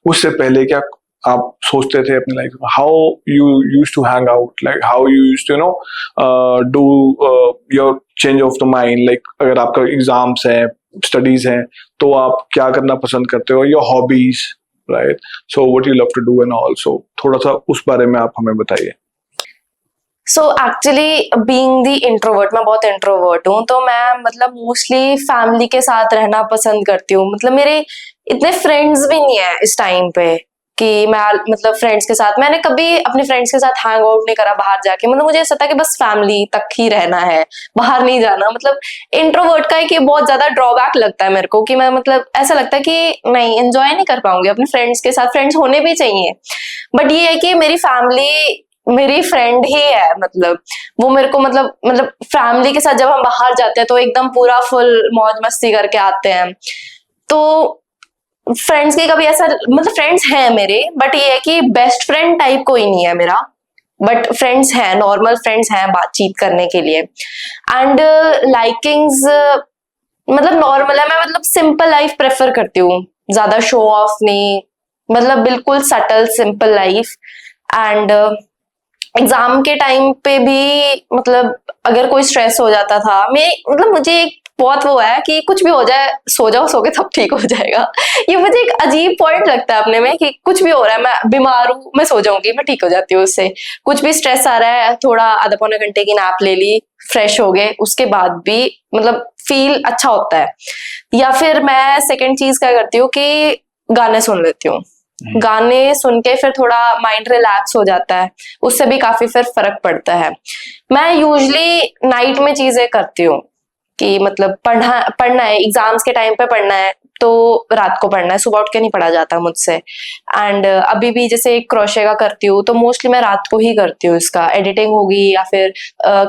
उससे पहले क्या आप सोचते थे अपनी लाइफ में, how you used to hang out, like how you used to do your change of the mind, like अगर आपका एग्जाम्स है, स्टडीज हैं, तो आप क्या करना पसंद करते हो, your hobbies, right, so what you love to do and also, थोड़ा सा उस बारे में आप हमें बताइए। So actually being the introvert, मैं बहुत इंट्रोवर्ट हूँ, तो मैं मतलब मोस्टली फैमिली के साथ रहना पसंद करती हूँ, मतलब मेरे इतने फ्रेंड्स भी नहीं है इस टाइम पे कि मैं मतलब फ्रेंड्स के साथ, मैंने कभी अपने फ्रेंड्स के साथ हैंग आउट नहीं करा बाहर जाके, मतलब मुझे ऐसा था कि बस फैमिली तक ही रहना है, बाहर नहीं जाना, मतलब इंट्रोवर्ट का एक ये बहुत ज्यादा ड्रॉबैक लगता है मेरे को कि मैं मतलब ऐसा लगता है कि नहीं एंजॉय नहीं कर पाऊंगी अपने फ्रेंड्स के साथ, फ्रेंड्स होने भी चाहिए बट ये है कि मेरी फैमिली मेरी फ्रेंड ही है, मतलब वो मेरे को मतलब फैमिली के साथ जब हम बाहर जाते हैं तो एकदम पूरा फुल मौज मस्ती करके आते हैं, तो फ्रेंड्स के कभी ऐसा मतलब फ्रेंड्स हैं मेरे बट ये है कि बेस्ट फ्रेंड टाइप कोई नहीं है मेरा, बट फ्रेंड्स हैं, नॉर्मल फ्रेंड्स हैं बातचीत करने के लिए। एंड लाइकिंग्स मतलब नॉर्मल है, मैं मतलब सिंपल लाइफ प्रेफर करती हूँ, ज्यादा शो ऑफ नहीं, मतलब बिल्कुल subtle simple life. And exam के टाइम पे भी मतलब अगर कोई स्ट्रेस हो जाता था, मैं मतलब मुझे एक बहुत वो है कि कुछ भी हो जाए सो जाओ, सो के सब ठीक हो जाएगा, ये मुझे एक अजीब पॉइंट लगता है अपने में कि कुछ भी हो रहा है, मैं बीमार हूँ मैं सो जाऊंगी, मैं ठीक हो जाती हूँ उससे, कुछ भी स्ट्रेस आ रहा है थोड़ा आधा पौने घंटे की नैप ले ली, फ्रेश हो गए, उसके बाद भी मतलब फील अच्छा होता है। या फिर मैं सेकेंड चीज क्या करती हूँ कि गाने सुन लेती हूँ, गाने सुन के फिर थोड़ा माइंड रिलैक्स हो जाता है, उससे भी काफी फिर फर्क पड़ता है। मैं यूजली नाइट में चीजें करती हूँ कि मतलब पढ़ना है, एग्जाम्स के टाइम पे पढ़ना है तो रात को पढ़ना है, सुबह उठ के नहीं पढ़ा जाता मुझसे। एंड अभी भी जैसे क्रोशे का करती हूँ तो मोस्टली मैं रात को ही करती हूँ, इसका एडिटिंग होगी या फिर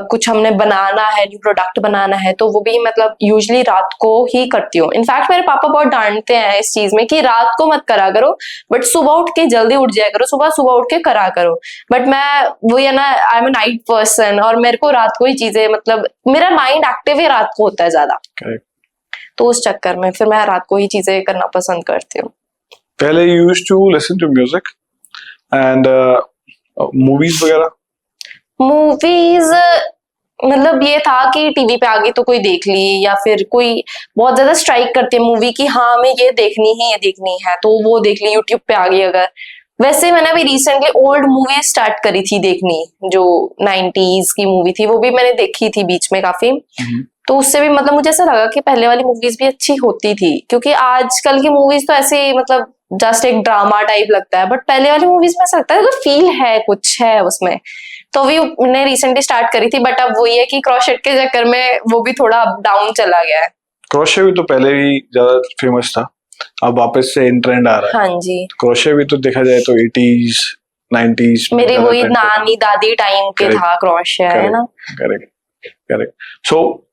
कुछ हमने बनाना है, न्यू प्रोडक्ट बनाना है, तो वो भी मतलब यूजली रात को ही करती हूँ। इनफैक्ट मेरे पापा बहुत डांटते हैं इस चीज में कि रात को मत करा करो बट सुबह उठ के जल्दी उठ जाया करो, सुबह उठ के करा करो, बट मैं वो है ना, I am a night person और मेरे को रात को ही चीजें मतलब मेरा माइंड एक्टिव ही रात को होता है ज्यादा, तो उस चक्कर में फिर मैं रात को ही चीजें करना पसंद करती हूँ। पहले you used to listen to music and movies वगैरह? मूवीज मतलब ये था कि टीवी पे आ गई तो कोई देख ली, या फिर कोई बहुत ज्यादा स्ट्राइक करती है मूवी की हाँ हमें ये देखनी है तो वो देख ली, यूट्यूब पे आ गई अगर। वैसे मैंने अभी रिसेंटली ओल्ड मूवी स्टार्ट करी थी देखनी, जो 90s की मूवी थी वो भी मैंने देखी थी बीच में काफी, तो उससे भी मतलब मुझे ऐसा लगा कि पहले वाली मूवीज भी अच्छी होती थी, क्योंकि आजकल की मूवीज तो ऐसे मतलब जस्ट एक ड्रामा टाइप लगता है, बट पहले वाली मूवीज में ऐसा लगता है फील है, कुछ है उसमें, तो अभी मैंने रिसेंटली स्टार्ट करी थी बट अब वही है कि क्रॉशेट के चक्कर में वो भी थोड़ा डाउन चला गया है। क्रोशे भी तो पहले ही ज्यादा फेमस था, अब वापस से इन ट्रेंड आ रहा है। हाँ जी, क्रोशे भी तो देखा जाए तो 80s 90s मेरी वही नानी दादी टाइम पे था क्रोशे, है ना? Correct. So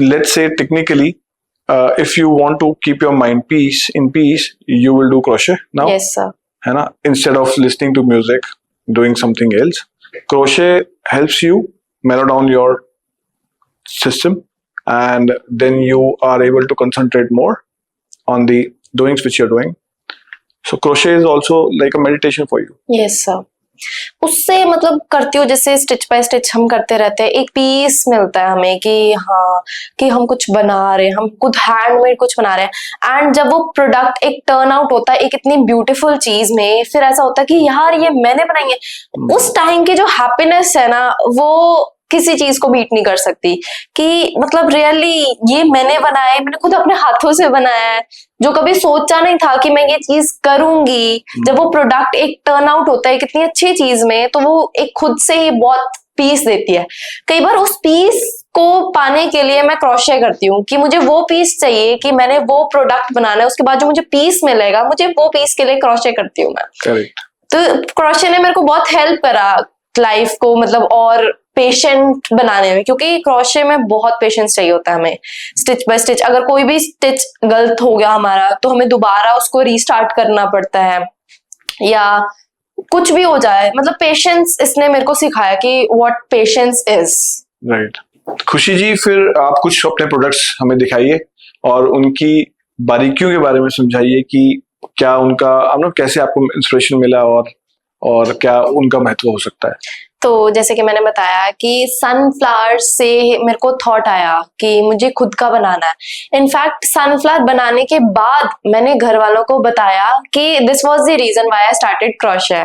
let's say technically if you want to keep your mind in peace, you will do crochet now. Yes sir. है ना, instead of listening to music, doing something else. Crochet helps you mellow down your system, and then you are able to concentrate more on the doings which you're doing. So crochet is also like a meditation for you. Yes sir, उससे मतलब करती हूँ जैसे stitch bye stitch हम करते रहते हैं, एक पीस मिलता है हमें कि हाँ कि हम कुछ बना रहे हैं, हम खुद हैंडमेड कुछ बना रहे हैं। एंड जब वो प्रोडक्ट एक टर्न आउट होता है एक इतनी ब्यूटीफुल चीज में, फिर ऐसा होता है कि यार ये मैंने बनाई है, उस टाइम की जो हैप्पीनेस है ना वो किसी चीज को बीट नहीं कर सकती। कि मतलब रियली ये मैंने बनाया है, मैंने खुद अपने हाथों से बनाया है, जो कभी सोचा नहीं था कि मैं ये चीज करूंगी। जब वो प्रोडक्ट एक टर्न आउट होता है कितनी अच्छी चीज में, तो वो एक खुद से ही बहुत पीस देती है। कई बार उस पीस को पाने के लिए मैं क्रोशे करती हूँ कि मुझे वो पीस चाहिए, कि मैंने वो प्रोडक्ट बनाना है, उसके बाद जो मुझे पीस मिलेगा मुझे वो पीस के लिए क्रोशे करती हूँ मैं। Correct. तो क्रोशे ने मेरे को बहुत हेल्प करा लाइफ को मतलब और पेशेंट बनाने में, क्योंकि क्रोशे में बहुत पेशेंस चाहिए होता है हमें। स्टिच बाय स्टिच अगर कोई भी स्टिच गलत हो गया हमारा तो हमें दोबारा उसको रीस्टार्ट करना पड़ता है, या कुछ भी हो जाए, मतलब पेशेंस इसने मेरे को सिखाया कि व्हाट पेशेंस इज। राइट। खुशी जी, फिर आप कुछ अपने प्रोडक्ट्स हमें दिखाइए और उनकी बारीकियों के बारे में समझाइए कि क्या उनका कैसे आपको इंस्पिरेशन मिला और क्या उनका महत्व हो सकता है। तो जैसे कि मैंने बताया कि सनफ्लावर से मेरे को थॉट आया कि मुझे खुद का बनाना है। इनफैक्ट सनफ्लावर बनाने के बाद मैंने घर वालों को बताया कि this was the reason why I started crochet.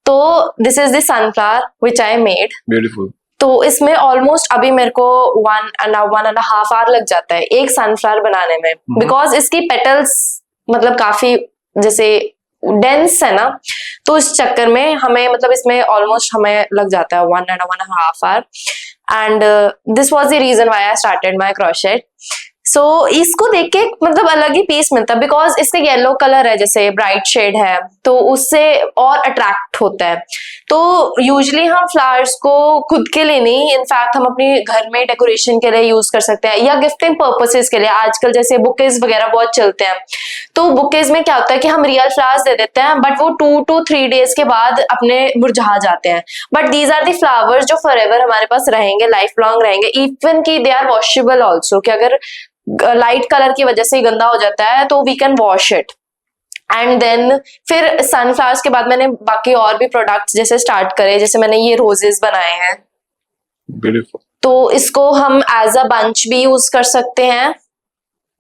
तो this is the sunflower which I made. Beautiful. तो इसमें ऑलमोस्ट अभी मेरे को 1.5 आवर लग जाता है एक सनफ्लावर बनाने में, बिकॉज इसकी पेटल्स मतलब काफी जैसे डेंस है ना, तो इस चक्कर में हमें मतलब इसमें ऑलमोस्ट हमें लग जाता है 1.5 hour. And this was the reason why I started my crochet. So इसको देख के मतलब अलग ही पीस मिलता है, बिकॉज इसका येलो कलर है जैसे ब्राइट शेड है, तो उससे और अट्रैक्ट होता है। तो यूजुअली हम फ्लावर्स को खुद के लिए नहीं, इनफैक्ट हम अपने घर में डेकोरेशन के लिए यूज कर सकते हैं या गिफ्टिंग पर्पसेस के लिए। आजकल जैसे बुकेज वगैरह बहुत चलते हैं, तो बुकेज में क्या होता है कि हम रियल फ्लावर्स दे देते हैं, बट वो 2 to 3 डेज के बाद अपने मुरझा जाते हैं। But these are the flowers जो फॉरएवर हमारे पास रहेंगे, लाइफ लॉन्ग रहेंगे, इवन की दे आर वॉशेबल ऑल्सो, कि अगर लाइट कलर की वजह से गंदा हो जाता है तो we can wash it. And then फिर सनफ्लावर्स के बाद मैंने बाकी और भी प्रोडक्ट्स जैसे स्टार्ट करे, जैसे मैंने ये रोजेस बनाए हैं। ब्यूटीफुल। तो इसको हम एज अ बंच भी यूज कर सकते हैं,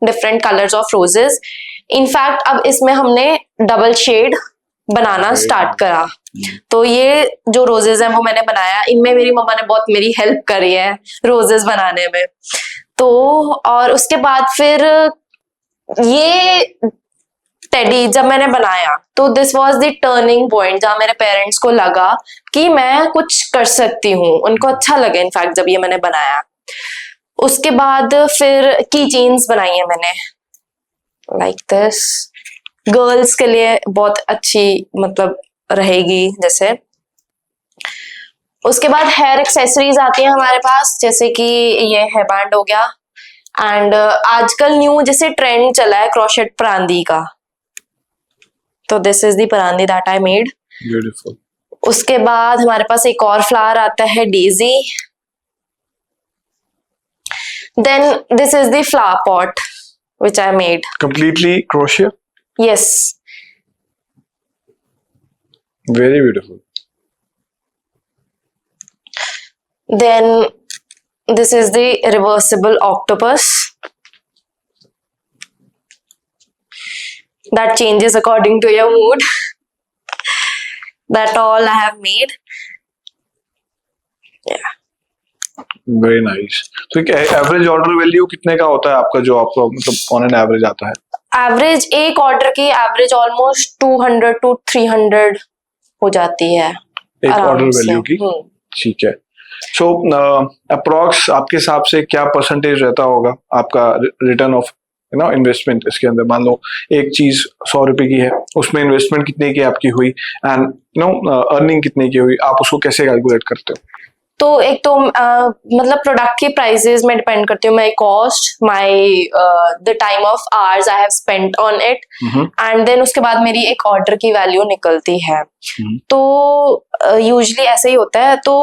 different colours of roses. In fact अब इसमें हमने डबल शेड बनाना स्टार्ट करा। तो ये जो रोजेस हैं वो मैंने बनाया, इनमें मेरी मम्मा ने बहुत मेरी हेल्प करी है रोजेस बनाने में। तो और उसके बाद फिर ये टेडी जब मैंने बनाया तो this was the turning point, जहां मेरे पेरेंट्स को लगा कि मैं कुछ कर सकती हूँ, उनको अच्छा लगा इनफैक्ट जब ये मैंने बनाया। उसके बाद फिर की चेन्स बनाई है मैंने, लाइक दिस, गर्ल्स के लिए बहुत अच्छी मतलब रहेगी जैसे। उसके बाद हेयर एक्सेसरीज आती है हमारे पास, जैसे कि ये हेयर बैंड हो गया। एंड आजकल न्यू जैसे ट्रेंड चला है क्रोशेट परांदी का, तो this is the parandi that I made. Beautiful. उसके बाद हमारे पास एक और फ्लावर आता है daisy. Then this is the flower pot which I made. Completely crochet? Yes. Very beautiful. Then this is the reversible octopus that changes according to your mood. That all I have made. Yeah. Very nice. तो एक average order value कितने का होता है आपका, जो आपको मतलब ऑन एन एवरेज आता है? एवरेज एक ऑर्डर की एवरेज ऑलमोस्ट 200 to 300 हो जाती है एक ऑर्डर वैल्यू की। ठीक है। सो अप्रॉक्स आपके हिसाब से क्या परसेंटेज रहता होगा आपका रिटर्न ऑफ इन्वेस्टमेंट इसके अंदर? मान लो एक चीज 100 रुपए की है, उसमें इन्वेस्टमेंट कितने की आपकी हुई एंड अर्निंग कितने की हुई, आप उसको कैसे कैलकुलेट करते हो? तो एक तो मतलब प्रोडक्ट की प्राइसेस में डिपेंड करती हूँ, my cost, my the time of hours I have spent on it, and then उसके बाद मेरी एक ऑर्डर की वैल्यू निकलती है। तो यूजुअली ऐसे ही होता है। तो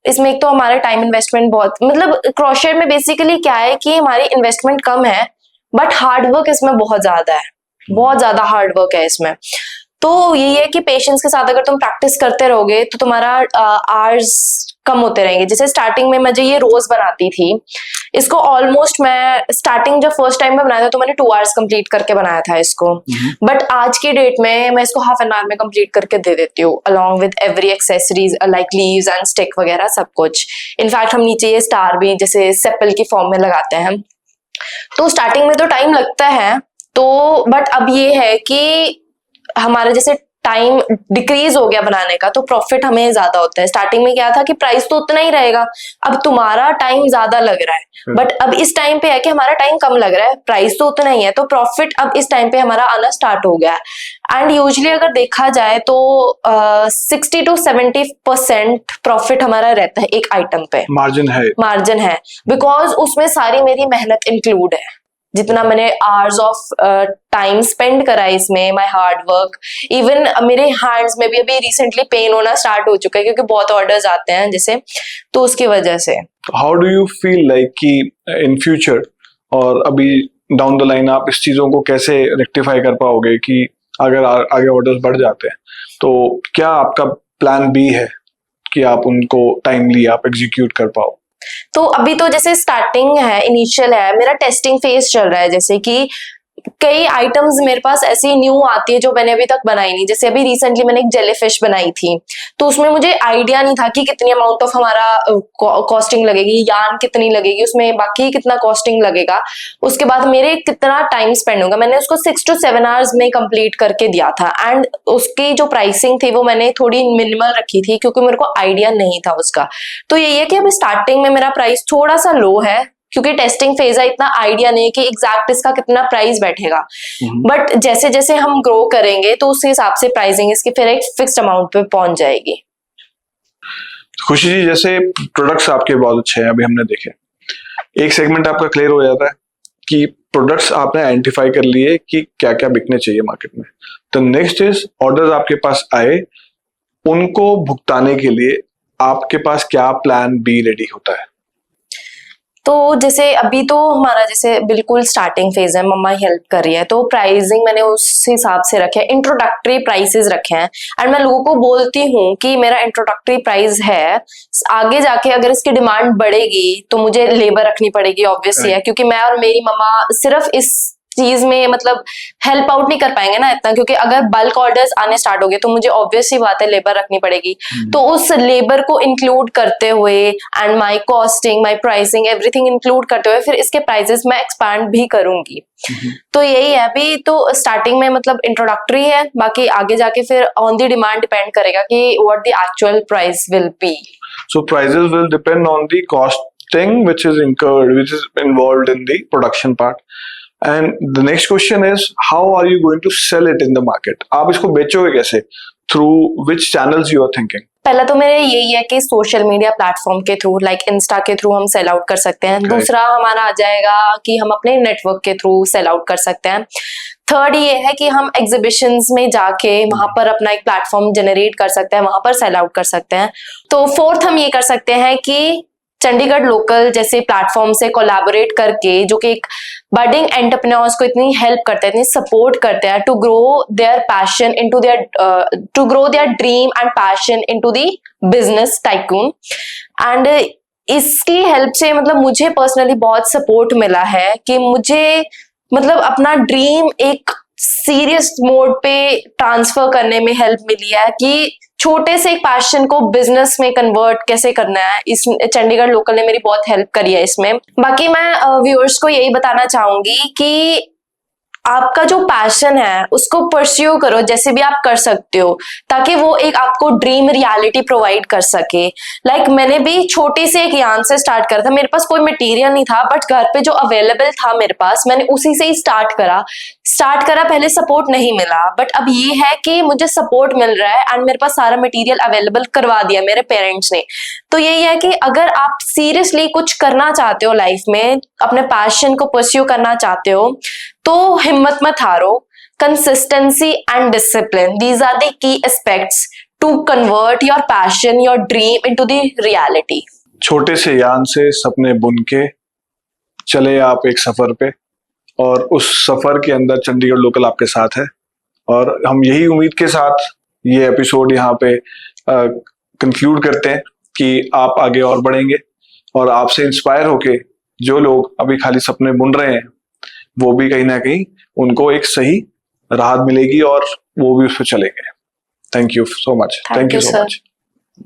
इसमें एक तो हमारा टाइम इन्वेस्टमेंट बहुत, मतलब क्रोशेट में बेसिकली क्या है कि हमारी इन्वेस्टमेंट कम है बट हार्ड वर्क इसमें बहुत ज्यादा है, बहुत ज्यादा हार्ड वर्क है इसमें। तो यही है कि पेशेंस के साथ अगर तुम प्रैक्टिस करते रहोगे तो तुम्हारा आवर्स कम होते रहेंगे। जैसे स्टार्टिंग में मुझे ये रोज बनाती थी, इसको ऑलमोस्ट मैं स्टार्टिंग जब फर्स्ट टाइम में बनाया था तो मैंने 2 आवर्स कंप्लीट करके बनाया था इसको, बट आज की डेट में मैं इसको हाफ एन आवर में कंप्लीट करके दे देती हूँ along with every accessories like leaves and stick वगैरह सब कुछ। इनफैक्ट हम नीचे ये स्टार भी जैसे सेपल की फॉर्म में लगाते हैं। तो स्टार्टिंग में तो टाइम लगता है, तो बट अब ये है कि हमारा जैसे टाइम डिक्रीज हो गया बनाने का तो प्रॉफिट हमें ज्यादा होता है। स्टार्टिंग में क्या था कि प्राइस तो उतना ही रहेगा, अब तुम्हारा टाइम ज्यादा लग रहा है, बट अब इस टाइम पे है कि हमारा टाइम कम लग रहा है, प्राइस तो उतना ही है, तो प्रॉफिट अब इस टाइम पे हमारा आना स्टार्ट हो गया है। एंड यूजुअली अगर देखा जाए तो 60 to 70% प्रॉफिट हमारा रहता है एक आइटम पे, मार्जिन है बिकॉज उसमें सारी मेरी मेहनत इंक्लूड है, जितना मैंने आवर्स ऑफ टाइम स्पेंड करा है इसमें, माय हार्ड वर्क, इवन मेरे हैंड्स में भी अभी रिसेंटली पेन होना स्टार्ट हो चुका है क्योंकि बहुत ऑर्डर्स आते हैं जैसे, तो उसकी वजह से। How do you feel like कि इन फ्यूचर और अभी डाउन द लाइन आप इस चीजों को कैसे रेक्टिफाई कर पाओगे कि अगर आगे ऑर्डर्स बढ़ जाते हैं तो क्या आपका प्लान बी है कि आप उनको टाइमली आप एग्जीक्यूट कर पाओ? तो अभी तो जैसे स्टार्टिंग है, इनिशियल है, मेरा टेस्टिंग फेज चल रहा है, जैसे कि कई आइटम्स मेरे पास ऐसी न्यू आती है जो मैंने अभी तक बनाई नहीं। जैसे अभी रिसेंटली मैंने एक जेलीफिश बनाई थी, तो उसमें मुझे आइडिया नहीं था कि कितनी अमाउंट ऑफ हमारा कॉस्टिंग लगेगी, यार्न कितनी लगेगी उसमें, बाकी कितना कॉस्टिंग लगेगा, उसके बाद मेरे कितना टाइम स्पेंड होगा। मैंने उसको 6 to 7 आवर्स में कंप्लीट करके दिया था एंड उसकी जो प्राइसिंग थी वो मैंने थोड़ी मिनिमल रखी थी क्योंकि मेरे को आइडिया नहीं था उसका। तो यही है कि अभी स्टार्टिंग में मेरा प्राइस थोड़ा सा लो है क्योंकि टेस्टिंग फेज है, इतना आइडिया नहीं है कि एग्जैक्ट इसका कितना प्राइस बैठेगा, बट जैसे जैसे हम ग्रो करेंगे तो उस हिसाब से प्राइसिंग इसकी फिर एक फिक्स्ड अमाउंट पे पहुंच जाएगी। खुशी जी, जैसे प्रोडक्ट्स आपके बहुत अच्छे हैं, अभी हमने देखे, एक सेगमेंट आपका क्लियर हो जाता है कि प्रोडक्ट्स आपने आइडेंटिफाई कर लिए कि क्या क्या बिकने चाहिए मार्केट में। तो नेक्स्ट इज ऑर्डर्स आपके पास आए, उनको भुगताने के लिए आपके पास क्या प्लान बी रेडी होता है? तो जैसे अभी तो हमारा जैसे बिल्कुल स्टार्टिंग फेज है, मम्मा हेल्प कर रही है, तो प्राइसिंग मैंने उस हिसाब से रखे हैं, इंट्रोडक्टरी प्राइसेस रखे हैं एंड मैं लोगों को बोलती हूँ कि मेरा इंट्रोडक्टरी प्राइस है, आगे जाके अगर इसकी डिमांड बढ़ेगी तो मुझे लेबर रखनी पड़ेगी, ऑब्वियसली है, क्योंकि मैं और मेरी मम्मा सिर्फ इस चीज में मतलब हेल्प आउट नहीं कर पाएंगे ना इतना, क्योंकि अगर बल्क ऑर्डर्स आने स्टार्ट हो गए तो मुझे ऑब्वियस ही बात है लेबर रखनी पड़ेगी। तो उस लेबर को इंक्लूड करते हुए and my costing, my pricing, everything include करते हुए फिर इसके प्राइसेस मैं एक्सपैंड भी करूंगी। तो यही है, अभी तो स्टार्टिंग में मतलब इंट्रोडक्टरी है, बाकी आगे जाके फिर ऑन द डिमांड डिपेंड करेगा कि what the actual price will be. So prices will depend on the costing which is incurred, which is involved in the production part. And the next question is, how are you going to sell it in the market? आप इसको बेचोगे कैसे? Through which channels you are thinking? पहला तो मेरे यही है कि social media platform के थ्रू, लाइक इंस्टा के थ्रू हम सेल आउट कर सकते हैं। दूसरा हमारा आ जाएगा कि हम अपने नेटवर्क के थ्रू सेल आउट कर सकते हैं। थर्ड ये है कि हम एग्जीबिशंस में जाके वहां पर अपना एक प्लेटफॉर्म जनरेट कर सकते हैं, वहां पर सेल आउट कर सकते हैं। तो फोर्थ हम ये कर सकते हैं कि चंडीगढ़ लोकल जैसे प्लेटफॉर्म से कोलैबोरेट करके, जो कि एक बडिंग एंटरप्रेन्योर्स को इतनी हेल्प करते हैं, इतनी सपोर्ट करते हैं to grow their passion into their dream and passion into the business tycoon. And इसकी हेल्प से मतलब मुझे पर्सनली बहुत सपोर्ट मिला है कि मुझे मतलब अपना ड्रीम एक सीरियस मोड पे ट्रांसफर करने में हेल्प मिली है कि छोटे से एक पैशन को बिजनेस में कन्वर्ट कैसे करना है। इस चंडीगढ़ लोकल ने मेरी बहुत हेल्प करी है इसमें। बाकी मैं व्यूअर्स को यही बताना चाहूंगी कि आपका जो पैशन है उसको परस्यू करो जैसे भी आप कर सकते हो, ताकि वो एक आपको ड्रीम रियलिटी प्रोवाइड कर सके। लाइक मैंने भी छोटी से एक यार्न से स्टार्ट करा था, मेरे पास कोई मटेरियल नहीं था, बट घर पे जो अवेलेबल था मेरे पास, मैंने उसी से ही स्टार्ट करा। पहले सपोर्ट नहीं मिला, बट अब ये है कि मुझे सपोर्ट मिल रहा है एंड मेरे पास सारा मटेरियल अवेलेबल करवा दिया मेरे पेरेंट्स ने। तो यही है कि अगर आप सीरियसली कुछ करना चाहते हो लाइफ में, अपने पैशन को परस्यू करना चाहते हो, तो हिम्मत मत हारो। Consistency and discipline, these are the key aspects to convert your passion, your dream into the reality. छोटे से यान से सपने बुन के चले आप एक सफर पे, और उस सफर के अंदर चंडीगढ़ लोकल आपके साथ है। और हम यही उम्मीद के साथ ये एपिसोड यहाँ पे कंक्लूड करते हैं कि आप आगे और बढ़ेंगे, और आपसे इंस्पायर होके जो लोग अभी खाली सपने बुन रहे हैं वो भी कहीं ना कहीं उनको एक सही राहत मिलेगी और वो भी उस पर चलेंगे। Thank you so much. Thank you so sir. Much.